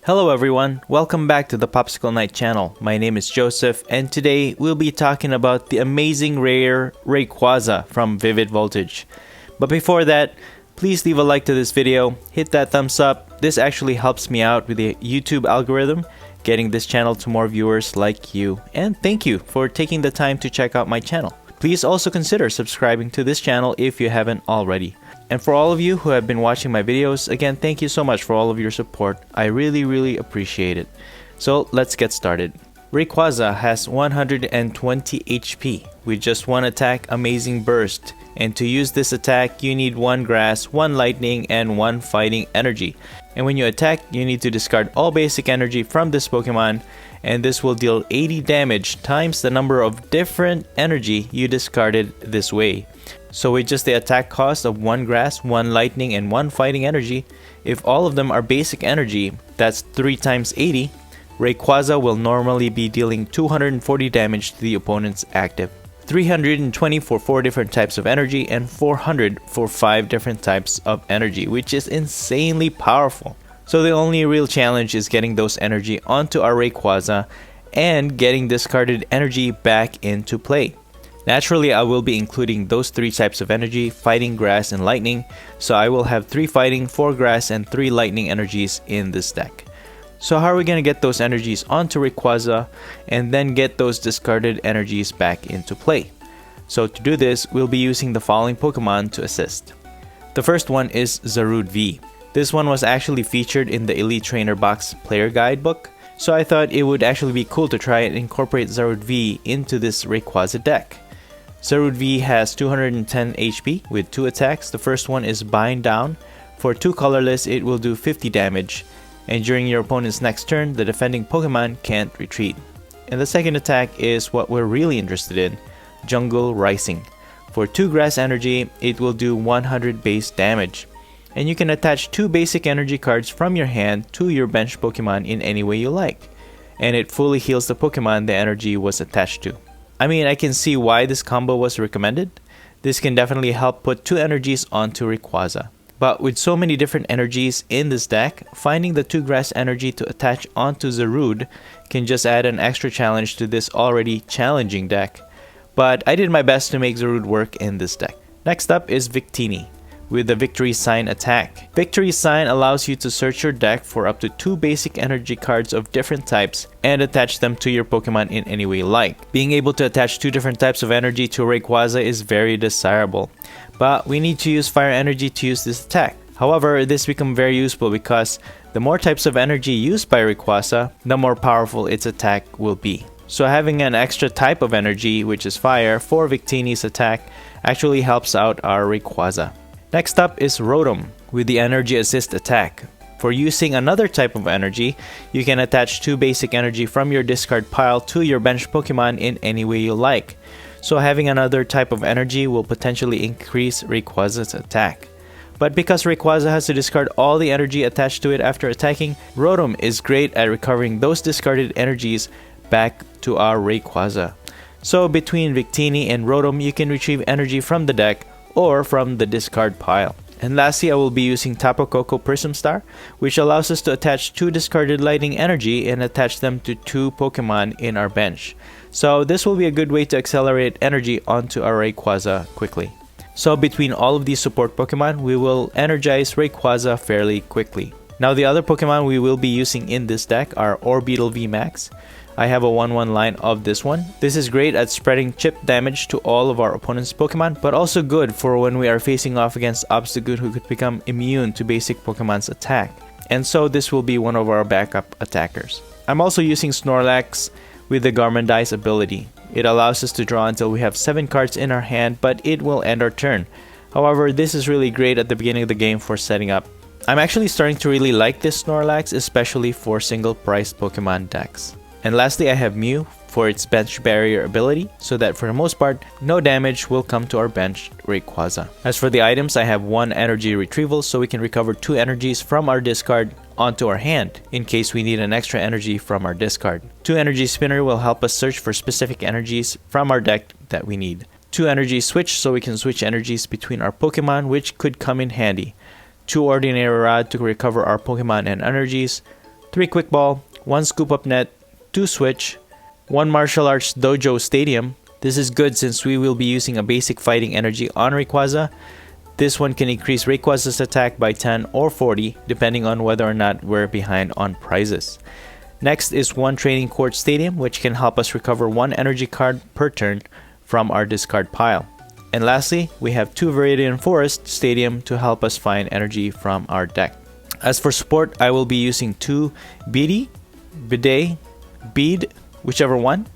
Hello everyone, welcome back to the POPSICLE KNIGHT channel. My name is Joseph and today we'll be talking about the amazing rare Rayquaza from Vivid Voltage. But before that, please leave a like to this video, hit that thumbs up. This actually helps me out with the YouTube algorithm, getting this channel to more viewers like you. And thank you for taking the time to check out my channel. Please also consider subscribing to this channel if you haven't already. And for all of you who have been watching my videos, again, thank you so much for all of your support. I really appreciate it. So let's get started. Rayquaza has 120 HP with just one attack, Amazing Burst. And to use this attack, you need 1 Grass, 1 Lightning, and 1 Fighting Energy. And when you attack, you need to discard all basic energy from this Pokemon, and this will deal 80 damage times the number of different energy you discarded this way. So with just the attack cost of 1 Grass, 1 Lightning, and 1 Fighting Energy, if all of them are basic energy, that's 3 times 80, Rayquaza will normally be dealing 240 damage to the opponent's active. 320 for 4 different types of energy and 400 for 5 different types of energy, which is insanely powerful. So the only real challenge is getting those energy onto our Rayquaza and getting discarded energy back into play. Naturally, I will be including those 3 types of energy, Fighting, Grass, and Lightning, so I will have 3 Fighting, 4 Grass, and 3 Lightning energies in this deck. So how are we going to get those energies onto Rayquaza and then get those discarded energies back into play? So to do this, we'll be using the following Pokemon to assist. The first one is Zarude V. This one was actually featured in the Elite Trainer Box Player Guide book, so I thought it would actually be cool to try and incorporate Zarude V into this Rayquaza deck. Zarude V has 210 HP with 2 attacks. The first one is Bind Down. For 2 colorless, it will do 50 damage. And during your opponent's next turn, the defending Pokemon can't retreat. And the second attack is what we're really interested in, Jungle Rising. For 2 Grass Energy, it will do 100 base damage. And you can attach 2 basic energy cards from your hand to your bench Pokemon in any way you like. And it fully heals the Pokemon the energy was attached to. I mean, I can see why this combo was recommended. This can definitely help put 2 energies onto Rayquaza. But with so many different energies in this deck, finding the 2 Grass energy to attach onto Zarude can just add an extra challenge to this already challenging deck. But I did my best to make Zarude work in this deck. Next up is Victini with the Victory Sign attack. Victory Sign allows you to search your deck for up to 2 basic energy cards of different types and attach them to your Pokemon in any way you like. Being able to attach 2 different types of energy to Rayquaza is very desirable, but we need to use Fire Energy to use this attack. However, this becomes very useful because the more types of energy used by Rayquaza, the more powerful its attack will be. So having an extra type of energy, which is Fire, for Victini's attack actually helps out our Rayquaza. Next up is Rotom with the Energy Assist attack. For using another type of energy, you can attach 2 basic energy from your discard pile to your bench Pokemon in any way you like. So having another type of energy will potentially increase Rayquaza's attack. But because Rayquaza has to discard all the energy attached to it after attacking, Rotom is great at recovering those discarded energies back to our Rayquaza. So between Victini and Rotom, you can retrieve energy from the deck or from the discard pile. And lastly, I will be using Tapu Koko Prism Star, which allows us to attach 2 discarded lightning energy and attach them to 2 Pokemon in our bench. So this will be a good way to accelerate energy onto our Rayquaza quickly. So between all of these support Pokemon, we will energize Rayquaza fairly quickly. Now the other Pokemon we will be using in this deck are Orbeetle VMAX. I have a 1/1 line of this one. This is great at spreading chip damage to all of our opponent's Pokemon, but also good for when we are facing off against Obstagoon who could become immune to basic Pokemon's attack. And so this will be one of our backup attackers. I'm also using Snorlax with the Garmandize ability. It allows us to draw until we have 7 cards in our hand, but it will end our turn. However, this is really great at the beginning of the game for setting up. I'm actually starting to really like this Snorlax, especially for single price Pokemon decks. And lastly, I have Mew for its bench barrier ability, so that for the most part, no damage will come to our bench Rayquaza. As for the items, I have 1 energy retrieval, so we can recover 2 energies from our discard onto our hand in case we need an extra energy from our discard. 2 energy spinner will help us search for specific energies from our deck that we need. 2 energy switch, so we can switch energies between our Pokemon, which could come in handy. 2 ordinary rod to recover our Pokemon and energies. 3 Quick Ball, 1 Scoop Up Net, 2 Switch, 1 Martial Arts Dojo Stadium. This is good since we will be using a basic fighting energy on Rayquaza. This one can increase Rayquaza's attack by 10 or 40 depending on whether or not we're behind on prizes. Next is 1 Training Court Stadium, which can help us recover 1 energy card per turn from our discard pile. And lastly, we have 2 Viridian Forest Stadium to help us find energy from our deck. As for support, I will be using 2 Beady, Bidet, Bead, whichever one.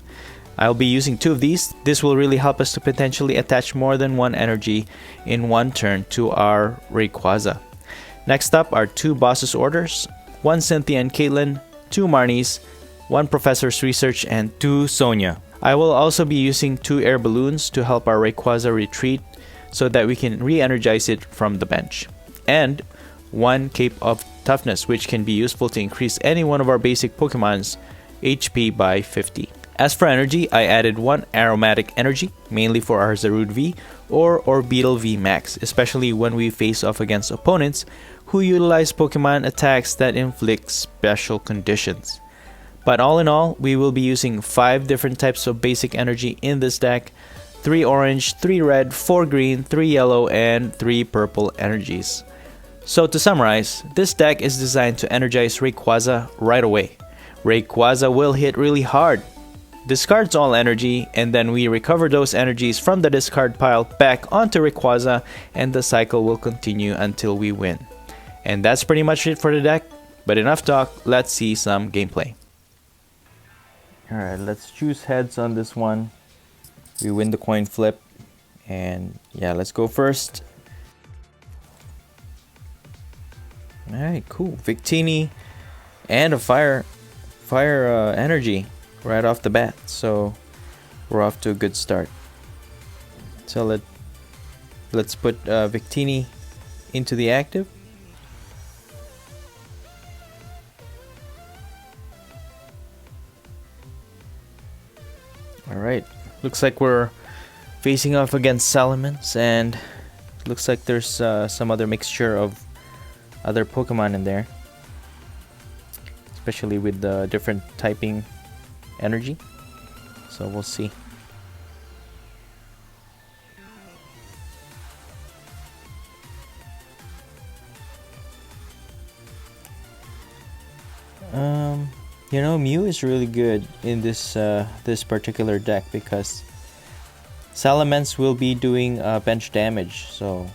I'll be using 2 of these. This will really help us to potentially attach more than 1 energy in 1 turn to our Rayquaza. Next up are 2 Boss's Orders, 1 Cynthia and Caitlyn, 2 Marnies, 1 Professor's Research, and 2 Sonia. I will also be using 2 Air Balloons to help our Rayquaza retreat so that we can re-energize it from the bench. And 1 Cape of Toughness, which can be useful to increase any one of our basic Pokemon's HP by 50. As for energy, I added 1 Aromatic Energy, mainly for our Zarude V or Orbeetle VMAX, especially when we face off against opponents who utilize Pokemon attacks that inflict special conditions. But all in all, we will be using 5 different types of basic energy in this deck: 3 orange, 3 red, 4 green, 3 yellow, and 3 purple energies. So to summarize, this deck is designed to energize Rayquaza right away. Rayquaza will hit really hard, discards all energy, and then we recover those energies from the discard pile back onto Rayquaza, and the cycle will continue until we win. And that's pretty much it for the deck, but enough talk, let's see some gameplay. Alright, let's choose heads on this one. We win the coin flip, and yeah, let's go first. Alright, cool. Victini and a fire energy right off the bat, so we're off to a good start. So let's put Victini into the active. Alright, looks like we're facing off against Salamence, and looks like there's some other mixture of other Pokemon in there, especially with the different typing energy, so we'll see. You know, Mew is really good in this this particular deck because Salamence will be doing bench damage, so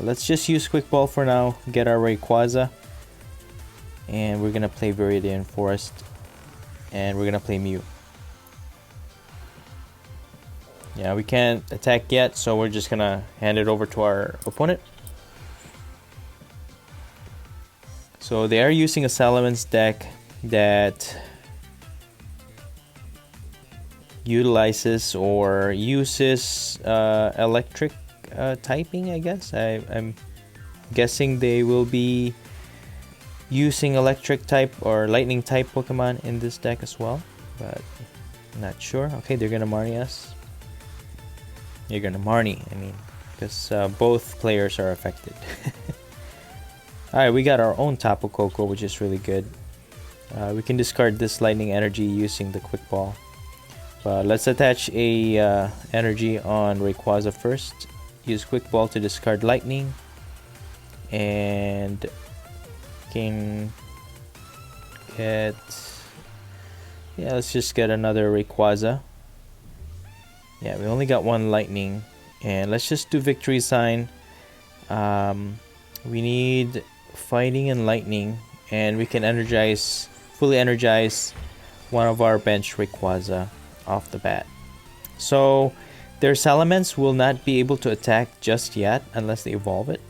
let's just use Quick Ball for now, get our Rayquaza, and we're gonna play Viridian Forest, and we're gonna play Mew. Yeah, we can't attack yet, so we're just gonna hand it over to our opponent. So they are using a Salamence deck that utilizes or uses electric typing, I guess. I'm guessing they will be using electric type or lightning type Pokemon in this deck as well, but I'm not sure. Okay, they're gonna Marnie us. You're gonna Marnie, I mean, because both players are affected. Alright, we got our own Tapu Koko, which is really good. We can discard this lightning energy using the Quick Ball. But let's attach a energy on Rayquaza first. Use Quick Ball to discard lightning, and can get, yeah, let's just get another Rayquaza. Yeah, we only got 1 lightning, and let's just do victory sign. We need fighting and lightning, and we can fully energize one of our bench Rayquaza off the bat. So their Salamence will not be able to attack just yet unless they evolve it.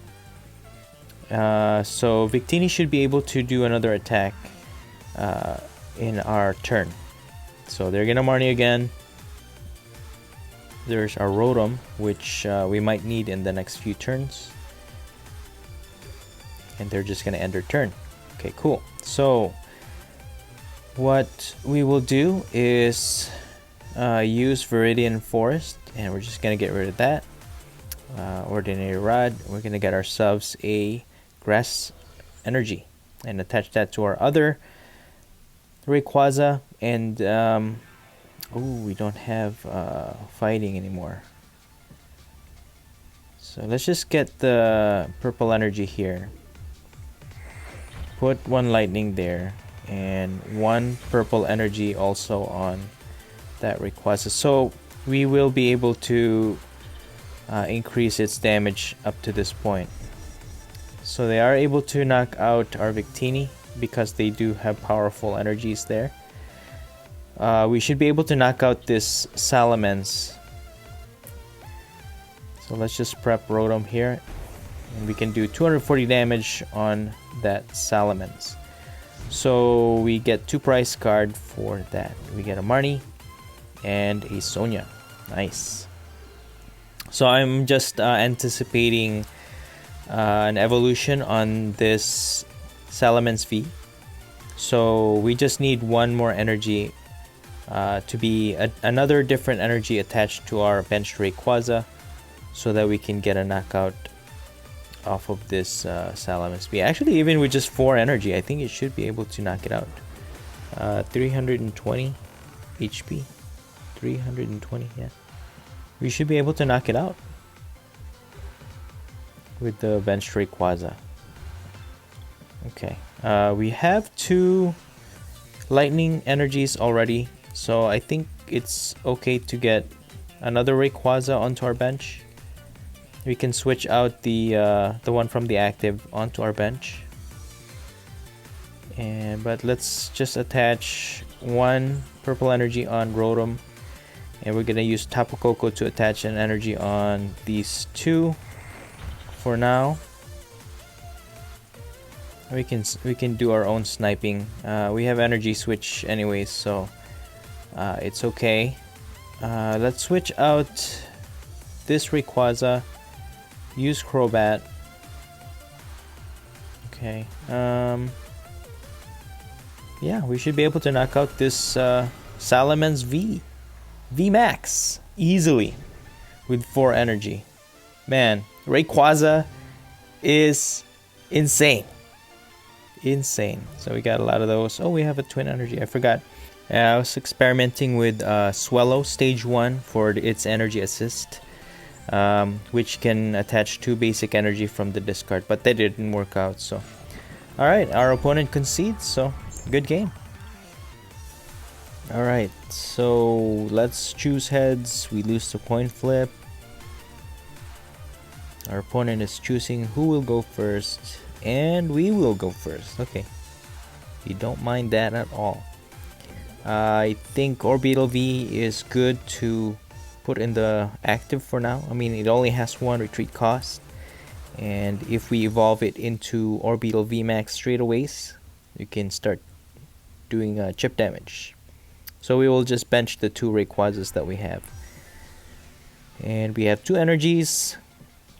So Victini should be able to do another attack in our turn. So they're gonna Marnie again. There's our Rotom, which we might need in the next few turns. And they're just gonna end their turn. Okay, cool. So what we will do is use Viridian Forest, and we're just gonna get rid of that. Ordinary Rod. We're gonna get ourselves a Grass Energy. and attach that to our other Rayquaza. And oh, we don't have fighting anymore. So let's just get the purple energy here. Put one lightning there and one purple energy also on that Rayquaza. So we will be able to increase its damage up to this point. So they are able to knock out our Victini because they do have powerful energies there. We should be able to knock out this Salamence. So let's just prep Rotom here. And we can do 240 damage on that Salamence. So we get 2 prize card for that. We get a Marnie and a Sonia. Nice. So I'm just anticipating an evolution on this Salamence V. So we just need one more energy to be another different energy attached to our benched Rayquaza, so that we can get a knockout off of this Salamence V. Actually, even with just 4 energy, I think it should be able to knock it out. 320 HP. 320, yeah. We should be able to knock it out with the benched Rayquaza. Okay. We have 2 lightning energies already, so I think it's okay to get another Rayquaza onto our bench. We can switch out the one from the active onto our bench. But let's just attach 1 purple energy on Rotom, and we're gonna use Tapu Koko to attach an energy on these 2 for now. We can do our own sniping. We have energy switch anyways, so it's okay. Let's switch out this Rayquaza. Use Crobat. Okay. Yeah, we should be able to knock out this Salamence V VMAX easily with 4 energy. Man, Rayquaza is insane. Insane. So we got a lot of those. Oh, we have a twin energy. I forgot. I was experimenting with Swellow Stage 1 for its energy assist, which can attach 2 basic energy from the discard, but that didn't work out. So, all right, our opponent concedes. So, good game. All right, so let's choose heads. We lose the coin flip. Our opponent is choosing who will go first, and we will go first. Okay, we don't mind that at all. I think Orbeetle V is good to put in the active for now. I mean, it only has 1 retreat cost, and if we evolve it into Orbeetle VMAX straightaways, you can start doing chip damage. So we will just bench the 2 Rayquazas that we have, and we have 2 energies.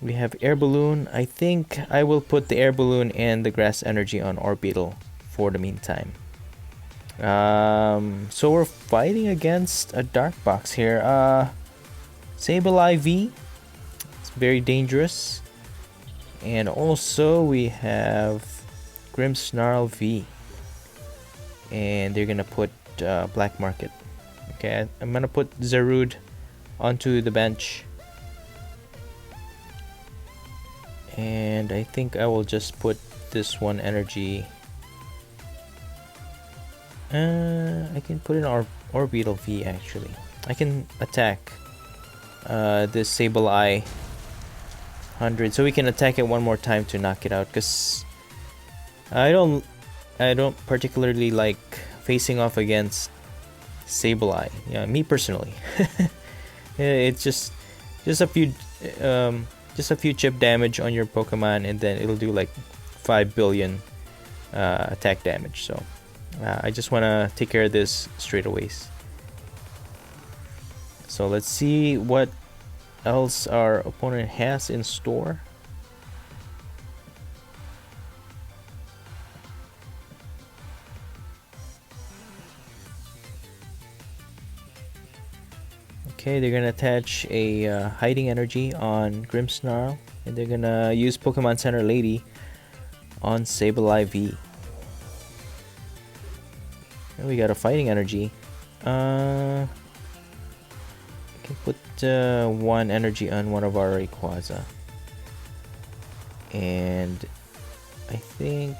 We have Air Balloon. I think I will put the Air Balloon and the Grass Energy on Orbeetle for the meantime. So we're fighting against a Dark Box here. Sableye V. It's very dangerous. And also we have Grimmsnarl V. And they're gonna put Black Market. Okay, I'm gonna put Zarude onto the bench. And I think I will just put this 1 energy. I can put in Orbeetle V actually. I can attack this Sableye 100, so we can attack it 1 more time to knock it out. Cause I don't particularly like facing off against Sableye. Yeah, me personally. It's just a few chip damage on your Pokemon, and then it'll do like 5 billion attack damage. So I just want to take care of this straightaways. So let's see what else our opponent has in store. Okay, they're gonna attach a hiding energy on Grimmsnarl, and they're gonna use Pokemon Center Lady on Sableye V. And we got a fighting energy. We can put 1 energy on one of our Rayquaza. And I think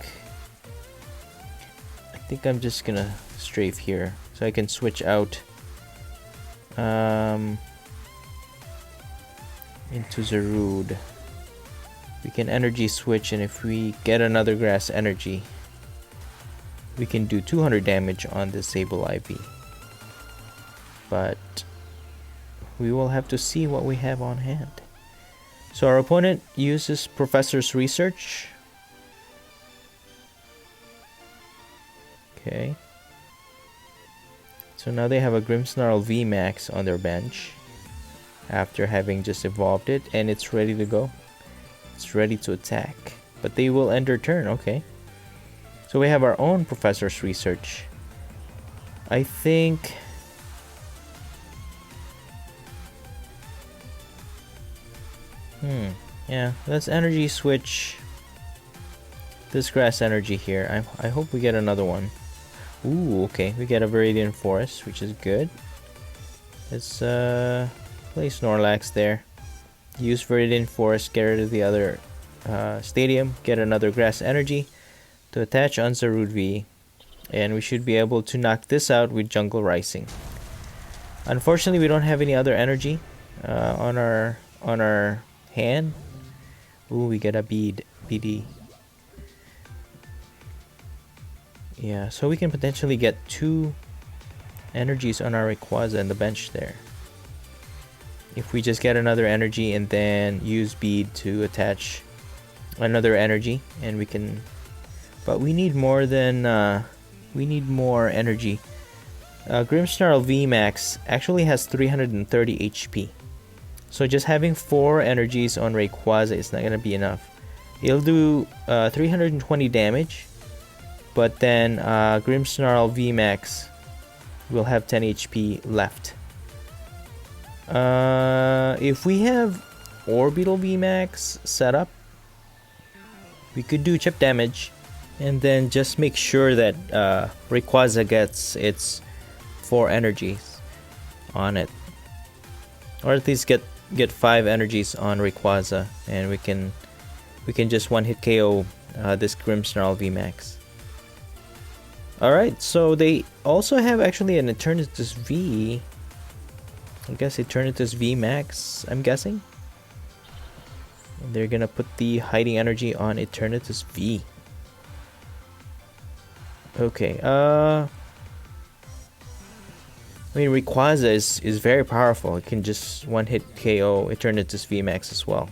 I'm just gonna strafe here so I can switch out into Zarude. We can energy switch, and if we get another grass energy, we can do 200 damage on this Sable Ivy. But we will have to see what we have on hand. So our opponent uses Professor's Research. Okay. So now they have a Grimmsnarl VMAX on their bench after having just evolved it, and it's ready to go. It's ready to attack, but they will end their turn. Okay. So we have our own Professor's Research. I think yeah, let's energy switch this grass energy here. I hope we get another one. Ooh, okay, we get a Viridian Forest, which is good. Let's play Snorlax there. Use Viridian Forest, get rid of the other stadium, get another grass energy to attach on Zarude V, and we should be able to knock this out with Jungle Rising. Unfortunately, we don't have any other energy on our hand. Ooh, we get a BD. Yeah, so we can potentially get 2 energies on our Rayquaza in the bench there. If we just get another energy and then use bead to attach another energy, and we can, but we need more than we need more energy. Grimmsnarl VMAX actually has 330 HP, so just having 4 energies on Rayquaza is not gonna be enough. It'll do 320 damage, but then Grimmsnarl VMAX will have 10 HP left. If we have Orbeetle VMAX set up, we could do chip damage and then just make sure that Rayquaza gets its 4 energies on it, or at least get 5 energies on Rayquaza, and we can just one-hit KO this Grimmsnarl VMAX. Alright, so they also have actually an Eternatus V. I guess Eternatus VMAX, I'm guessing. And they're gonna put the hiding energy on Eternatus V. Okay, I mean, Rayquaza is very powerful. It can just one-hit KO Eternatus VMAX as well.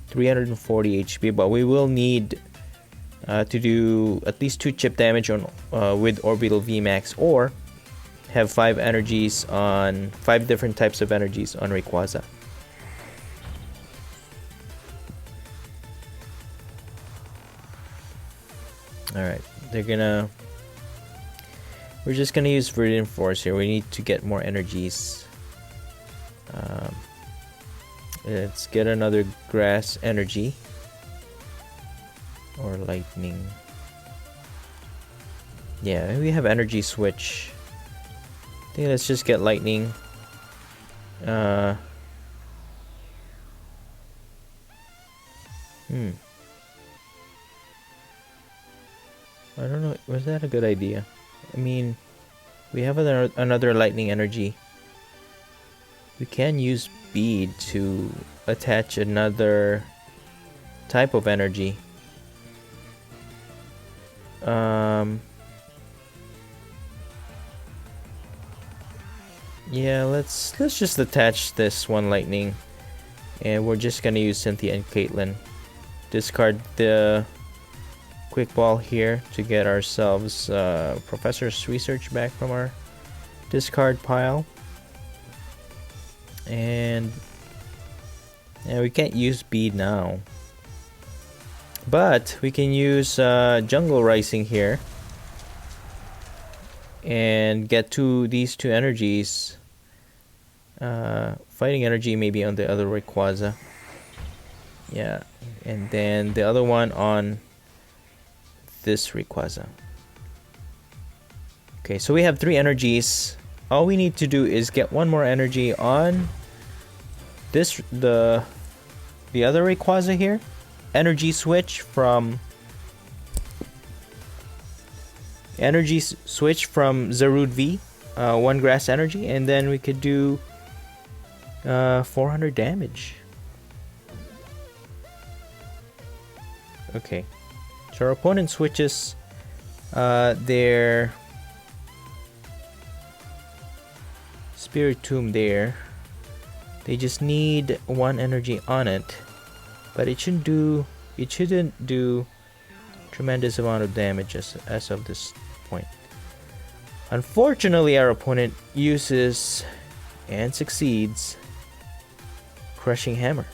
340 HP, but we will need to do at least 2 chip damage on with Orbeetle VMAX, or have 5 energies on 5 different types of energies on Rayquaza. Alright, we're just gonna use Viridian Force here. We need to get more energies. Let's get another grass energy. Or lightning. Yeah, we have energy switch. I think let's just get lightning. I don't know, was that a good idea? I mean, we have another lightning energy. We can use bead to attach another type of energy. Yeah, let's just attach this one lightning, and we're just gonna use Cynthia and Caitlyn. Discard the quick ball here to get ourselves Professor's Research back from our discard pile. And yeah, we can't use bead now, but we can use Jungle Rising here and get these two energies. Fighting energy maybe on the other Rayquaza. Yeah, and then the other one on this Rayquaza. Okay, so we have 3 energies. All we need to do is get one more energy on this, the other Rayquaza here. Energy switch from Zarude V, 1 grass energy, and then we could do 400 damage. Okay, so our opponent switches their Spiritomb there. They just need 1 energy on it, but it shouldn't do tremendous amount of damage as of this point. Unfortunately, our opponent uses and succeeds Crushing Hammer.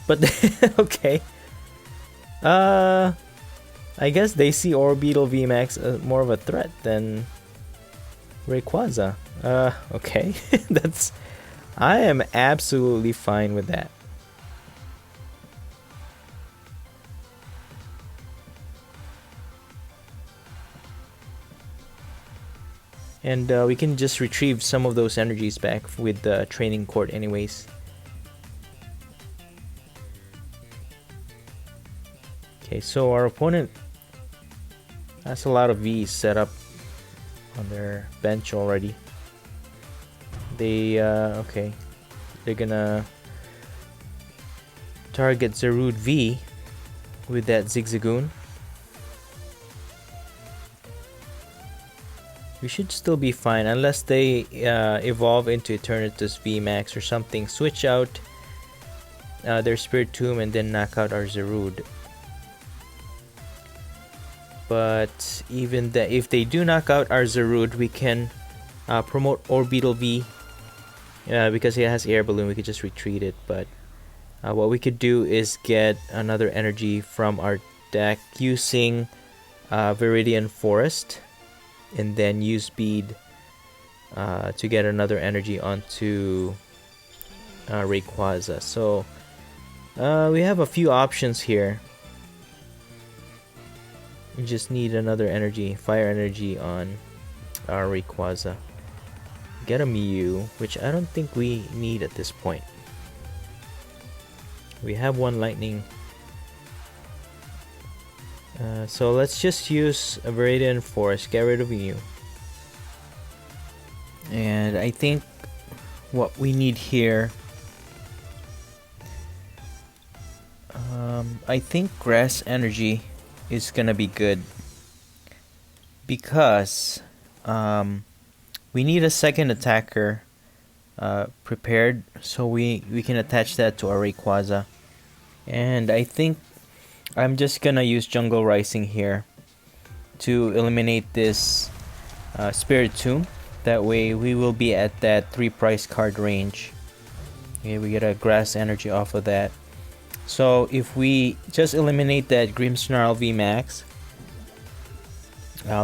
But okay. I guess they see Orbeetle VMAX as more of a threat than Rayquaza. Okay. I am absolutely fine with that. And we can just retrieve some of those energies back with the training court anyways. Okay, so our opponent has a lot of V's set up on their bench already. Okay, they're gonna target Zarude V with that Zigzagoon. We should still be fine unless they evolve into Eternatus VMAX or something. Switch out their Spiritomb and then knock out our Zarude. But even if they do knock out our Zarude, we can promote Orbeetle V because it has Air Balloon. We could just retreat it. But what we could do is get another energy from our deck using Viridian Forest, and then use Speed to get another energy onto Rayquaza. So we have a few options here. We just need another energy, fire energy on our Rayquaza. Get a Mew, which I don't think we need at this point. We have 1 lightning. So let's just use a Viridian Forest, get rid of Mew. And I think what we need here, I think Grass Energy is gonna be good because we need a second attacker prepared, so we can attach that to our Rayquaza. And I think I'm just gonna use Jungle Rising here to eliminate this Spiritomb. That way we will be at that 3 price card range. Okay, we get a grass energy off of that. So if we just eliminate that Grimmsnarl VMAX,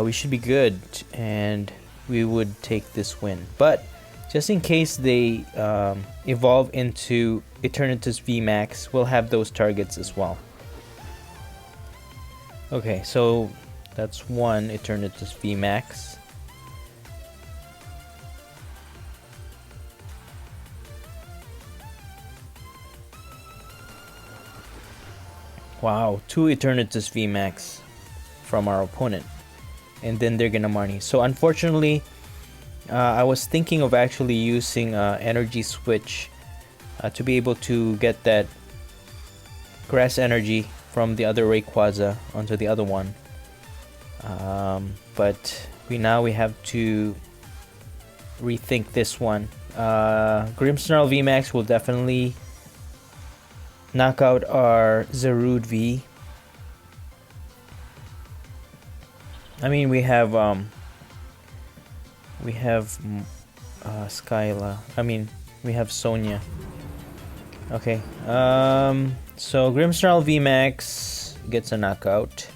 we should be good and we would take this win. But just in case they evolve into Eternatus VMAX, we'll have those targets as well. Okay, so that's 1 Eternatus VMAX. Wow, 2 Eternatus VMAX from our opponent. And then they're gonna Marnie. So unfortunately, I was thinking of actually using Energy Switch to be able to get that Grass Energy from the other Rayquaza onto the other one. But we have to rethink this one. Grimmsnarl VMAX will definitely knock out our Zarude V. I mean, we have Skyla. I mean, we have Sonia. Okay. So Grimmsnarl VMAX gets a knockout.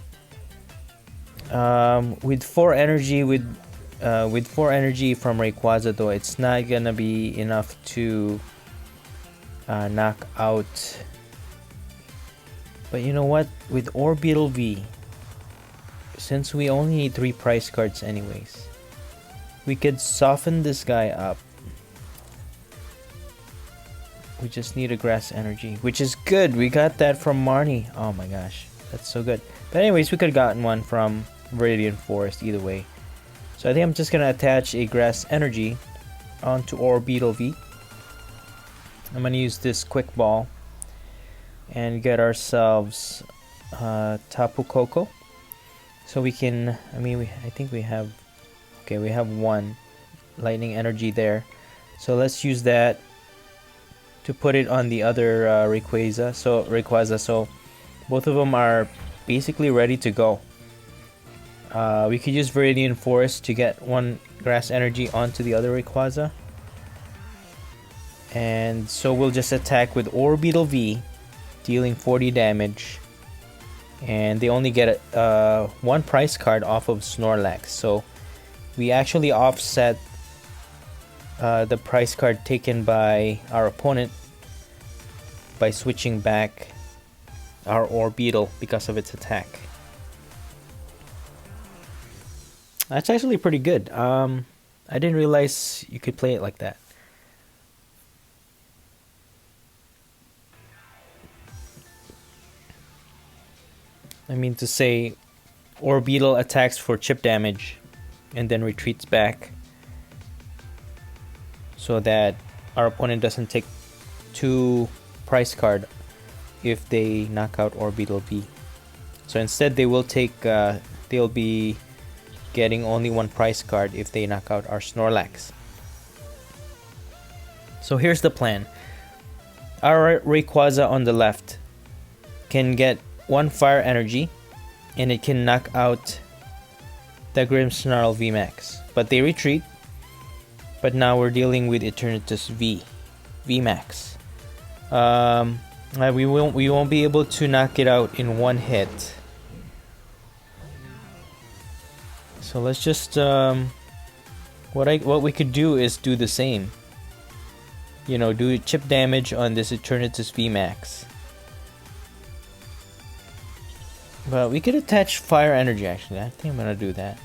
With 4 energy from Rayquaza, though, it's not gonna be enough to knock out. But you know what? With Orbeetle V, since we only need 3 price cards anyways, we could soften this guy up. We just need a grass energy, which is good. We got that from Marnie. Oh my gosh, that's so good. But anyways, we could have gotten one from Viridian Forest either way. So I think I'm just gonna attach a grass energy onto Orbeetle V. I'm gonna use this quick ball and get ourselves Tapu Koko. So we can, I mean, I think we have, okay, we have 1 lightning energy there. So let's use that to put it on the other Rayquaza. So both of them are basically ready to go. We could use Viridian Forest to get 1 grass energy onto the other Rayquaza. And so we'll just attack with Orbeetle V, dealing 40 damage. And they only get 1 price card off of Snorlax. So we actually offset the price card taken by our opponent by switching back our Orbeetle because of its attack. That's actually pretty good. I didn't realize you could play it like that. I mean to say, Orbeetle attacks for chip damage and then retreats back so that our opponent doesn't take 2 price card if they knock out Orbeetle V. So instead they will take, they'll be getting only 1 price card if they knock out our Snorlax. So here's the plan. Our Rayquaza on the left can get 1 fire energy and it can knock out the Grimmsnarl VMAX, but they retreat. But now we're dealing with Eternatus VMAX. We won't be able to knock it out in 1 hit. So let's just what we could do is do the same. You know, do chip damage on this Eternatus VMAX. But we could attach fire energy actually. I think I'm gonna do that.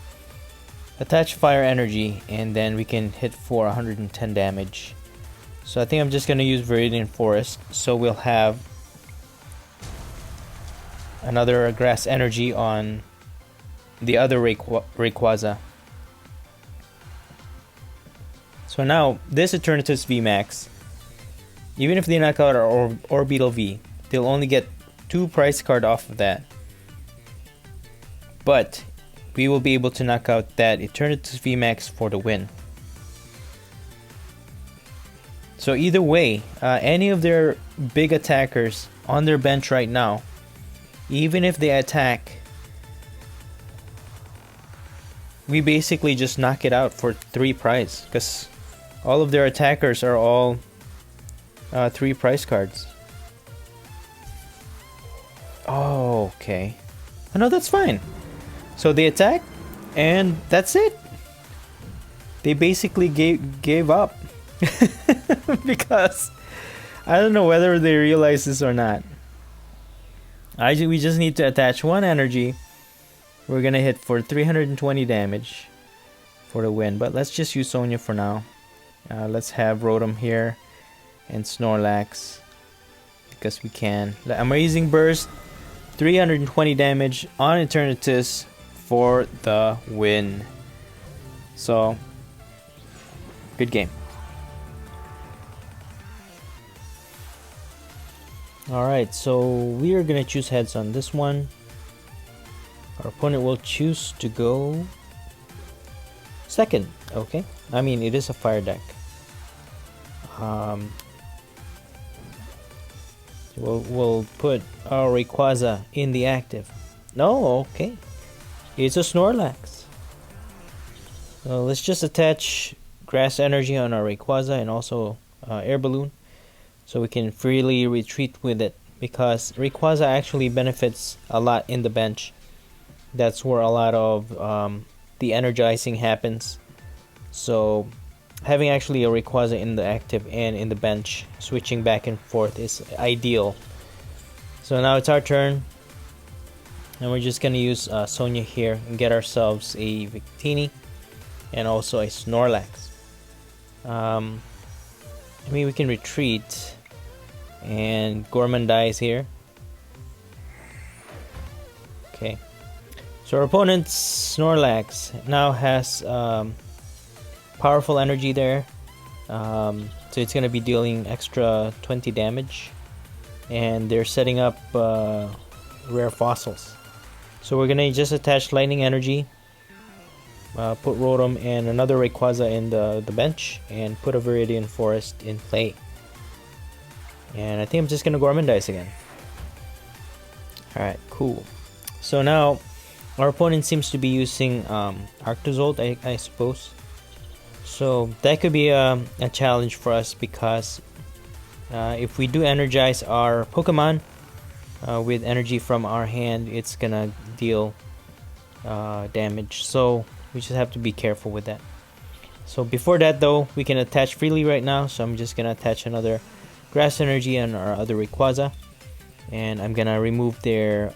Attach fire energy and then we can hit for 110 damage. So I think I'm just gonna use Viridian Forest. So we'll have another grass energy on the other Rayquaza. So now this Eternatus VMAX, even if they knock out our Orbeetle V, they'll only get 2 price card off of that. But we will be able to knock out that Eternatus VMAX for the win. So either way, any of their big attackers on their bench right now, even if they attack, we basically just knock it out for 3 prize, because all of their attackers are all 3 price cards. Oh, okay. Oh, no, that's fine. So they attack, and that's it. They basically gave up. Because I don't know whether they realize this or not. We just need to attach 1 energy. We're gonna hit for 320 damage for the win. But let's just use Sonia for now. Let's have Rotom here and Snorlax because we can. Amazing Burst, 320 damage on Eternatus for the win. So good game. Alright, so we are gonna choose heads on this one. Our opponent will choose to go second. Okay, I mean it is a fire deck. We'll put our Rayquaza in the active. No, okay, it's a Snorlax. So let's just attach grass energy on our Rayquaza and also air balloon, so we can freely retreat with it, because Rayquaza actually benefits a lot in the bench. That's where a lot of the energizing happens. So having actually a Rayquaza in the active and in the bench, switching back and forth, is ideal. So now it's our turn. And we're just gonna use Sonia here and get ourselves a Victini and also a Snorlax. I mean, we can retreat and Gormandize here. Okay, so our opponent's Snorlax now has powerful energy there, so it's gonna be dealing extra 20 damage, and they're setting up rare fossils. So we're gonna just attach lightning energy, put Rotom and another Rayquaza in the bench, and put a Viridian Forest in play. And I think I'm just gonna Gormandize again. Alright, cool. So now our opponent seems to be using Arctozolt, I suppose. So that could be a challenge for us, because if we do energize our Pokemon with energy from our hand, it's gonna deal damage. So we just have to be careful with that. So before that though, we can attach freely right now. So I'm just gonna attach another Grass Energy on our other Rayquaza, and I'm gonna remove their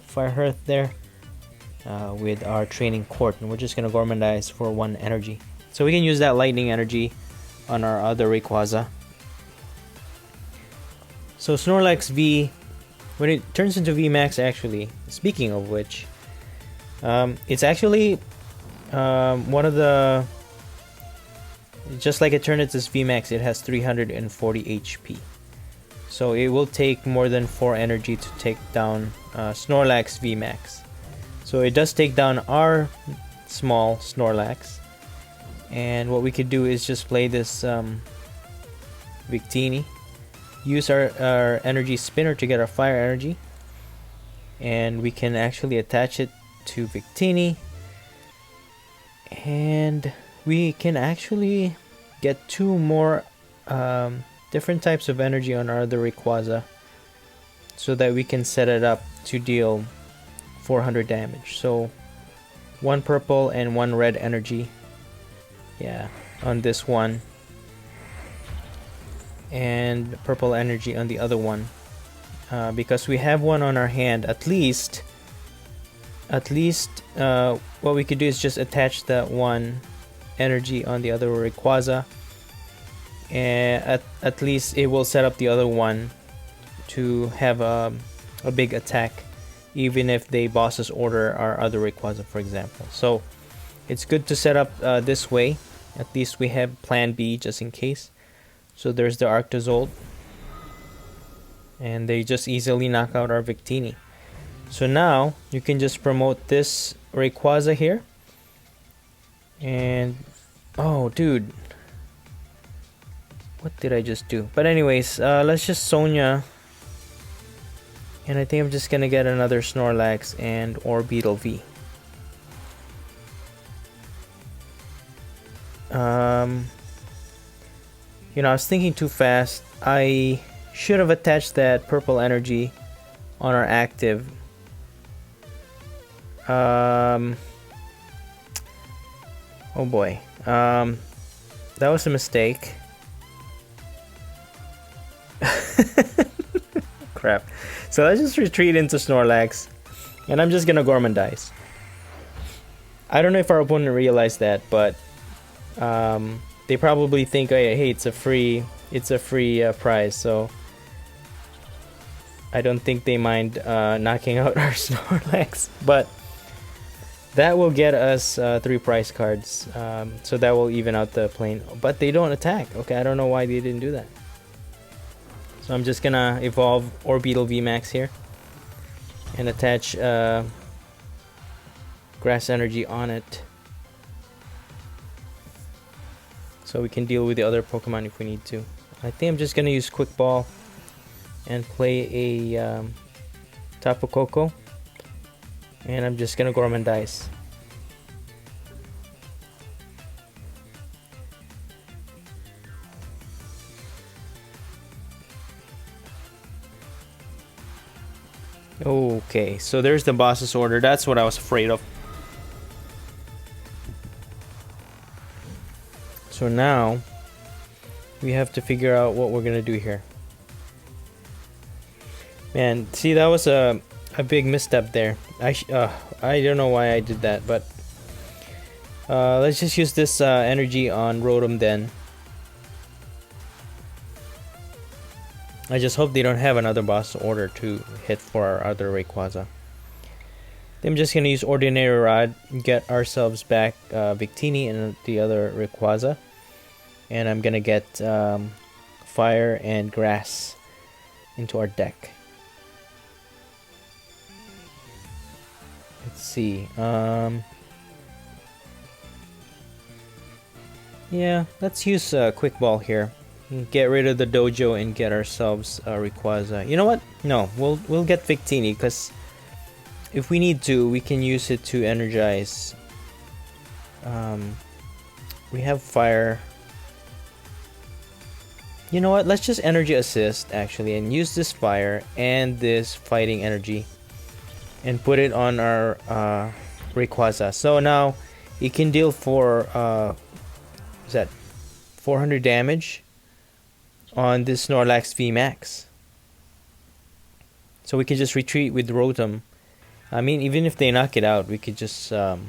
Fire Hearth there with our Training Court, and we're just gonna Gormandize for 1 energy. So we can use that Lightning Energy on our other Rayquaza. So Snorlax V, when it turns into VMAX, actually, speaking of which, it's actually one of the, just like Eternatus VMAX, it has 340 HP. So it will take more than 4 energy to take down Snorlax VMAX. So it does take down our small Snorlax. And what we could do is just play this Victini, use our energy spinner to get our fire energy, and we can actually attach it to Victini, and we can actually get 2 more different types of energy on our other Rayquaza, so that we can set it up to deal 400 damage. So 1 purple and 1 red energy, yeah, on this one, and purple energy on the other one, because we have 1 on our hand. At least what we could do is just attach that 1 energy on the other Rayquaza, and at least it will set up the other one to have a big attack, even if they bosses order our other Rayquaza, for example. So it's good to set up this way. At least we have plan B just in case. So there's the Arctozolt, and they just easily knock out our Victini. So now you can just promote this Rayquaza here, and oh dude, what did I just do? But anyways, let's just Sonia, and I think I'm just gonna get another Snorlax and Orbeetle V. You know, I was thinking too fast. I should have attached that purple energy on our active. Oh boy. That was a mistake. Crap. So let's just retreat into Snorlax, and I'm just gonna Gormandize. I don't know if our opponent realized that, but they probably think, oh, yeah, hey, it's a free prize, so I don't think they mind knocking out our Snorlax. But that will get us 3 prize cards, so that will even out the plane. But they don't attack. Okay, I don't know why they didn't do that. So I'm just gonna evolve Orbeetle VMAX here and attach Grass Energy on it, so we can deal with the other Pokemon if we need to. I think I'm just gonna use Quick Ball and play a Tapu Koko, and I'm just gonna Gormandize. Okay, so there's the boss's order. That's what I was afraid of. So now we have to figure out what we're gonna do here. Man, see, that was a a big misstep there. I don't know why I did that, but let's just use this energy on Rotom then. I just hope they don't have another boss order to hit for our other Rayquaza. I'm just gonna use Ordinary Rod, get ourselves back Victini and the other Rayquaza, and I'm gonna get Fire and Grass into our deck. Let's see. Yeah, let's use Quick Ball here. Get rid of the dojo and get ourselves Rayquaza. You know what? No, we'll get Victini, because if we need to, we can use it to energize. We have Fire. You know what? Let's just Energy Assist actually and use this Fire and this Fighting Energy and put it on our Rayquaza. So now it can deal for is that 400 damage on this Snorlax VMAX. So we can just retreat with Rotom. I mean, even if they knock it out, we could just knock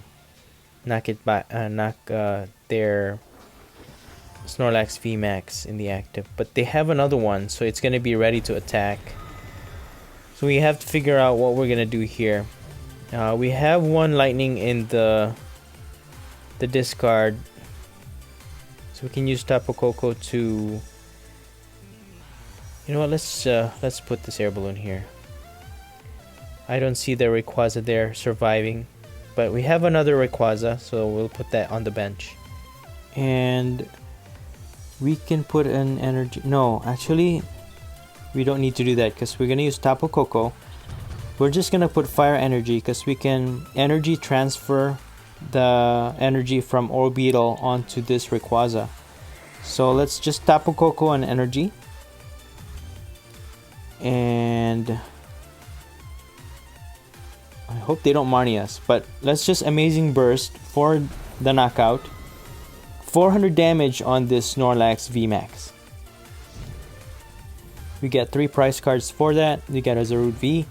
their Snorlax VMAX in the active. But they have another one, so it's gonna be ready to attack. So we have to figure out what we're gonna do here. We have one lightning in the discard, so we can use Tapu Koko to. You know what? Let's put this air balloon here. I don't see the Rayquaza there surviving, but we have another Rayquaza, so we'll put that on the bench. And we can put an energy. No, actually, we don't need to do that because we're gonna use Tapu Koko. We're just gonna put Fire Energy because we can energy transfer the energy from Orbeetle onto this Rayquaza. So let's just Tapu Koko and energy. And I hope they don't Marnie us, but let's just Amazing Burst for the knockout. 400 damage on this Snorlax VMAX. We get 3 prize cards for that. We get a Zarude V,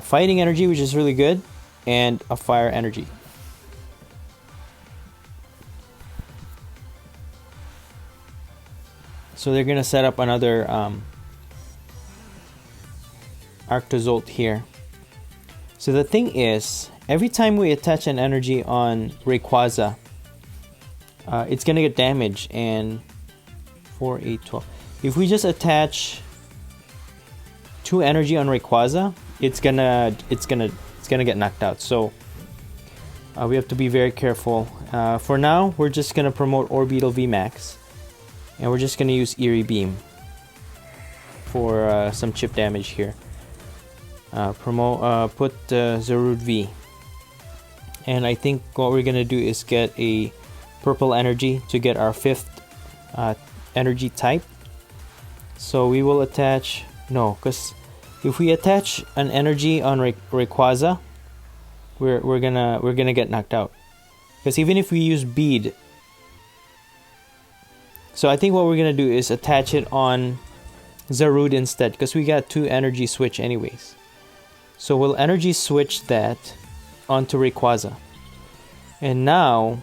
Fighting Energy, which is really good, and a Fire Energy. So they're gonna set up another Arctozolt here. So the thing is, every time we attach an energy on Rayquaza, it's gonna get damage. And 4, 8, 12. If we just attach 2 energy on Rayquaza, it's gonna get knocked out. So we have to be very careful. For now, we're just gonna promote Orbeetle VMAX, and we're just gonna use Eerie Beam for some chip damage here. Put Zarude V, and I think what we're gonna do is get a purple energy to get our 5th energy type. So we will attach because if we attach an energy on Rayquaza, we're gonna get knocked out. Because even if we use bead, so I think what we're gonna do is attach it on Zarude instead, because we got 2 energy switch anyways. So we'll energy switch that onto Rayquaza. And now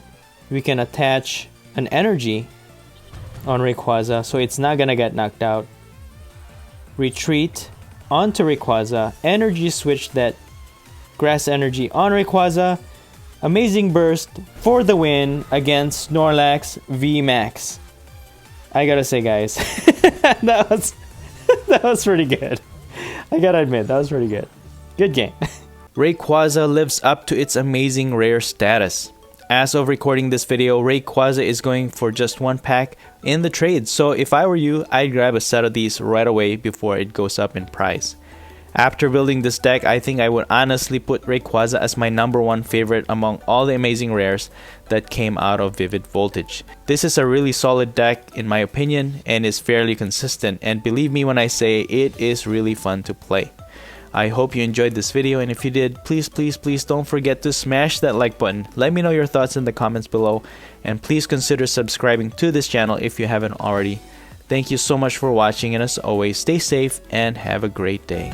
we can attach an energy on Rayquaza, so it's not gonna get knocked out. Retreat onto Rayquaza, energy switch that grass energy on Rayquaza. Amazing Burst for the win against Snorlax VMAX. I gotta say, guys, that was pretty good. I gotta admit, that was pretty good. Good game. Rayquaza lives up to its amazing rare status. As of recording this video, Rayquaza is going for just 1 pack in the trade. So if I were you, I'd grab a set of these right away before it goes up in price. After building this deck, I think I would honestly put Rayquaza as my #1 favorite among all the amazing rares that came out of Vivid Voltage. This is a really solid deck in my opinion and is fairly consistent, and believe me when I say it is really fun to play. I hope you enjoyed this video, and if you did, please don't forget to smash that like button. Let me know your thoughts in the comments below, and please consider subscribing to this channel if you haven't already. Thank you so much for watching, and as always, stay safe and have a great day.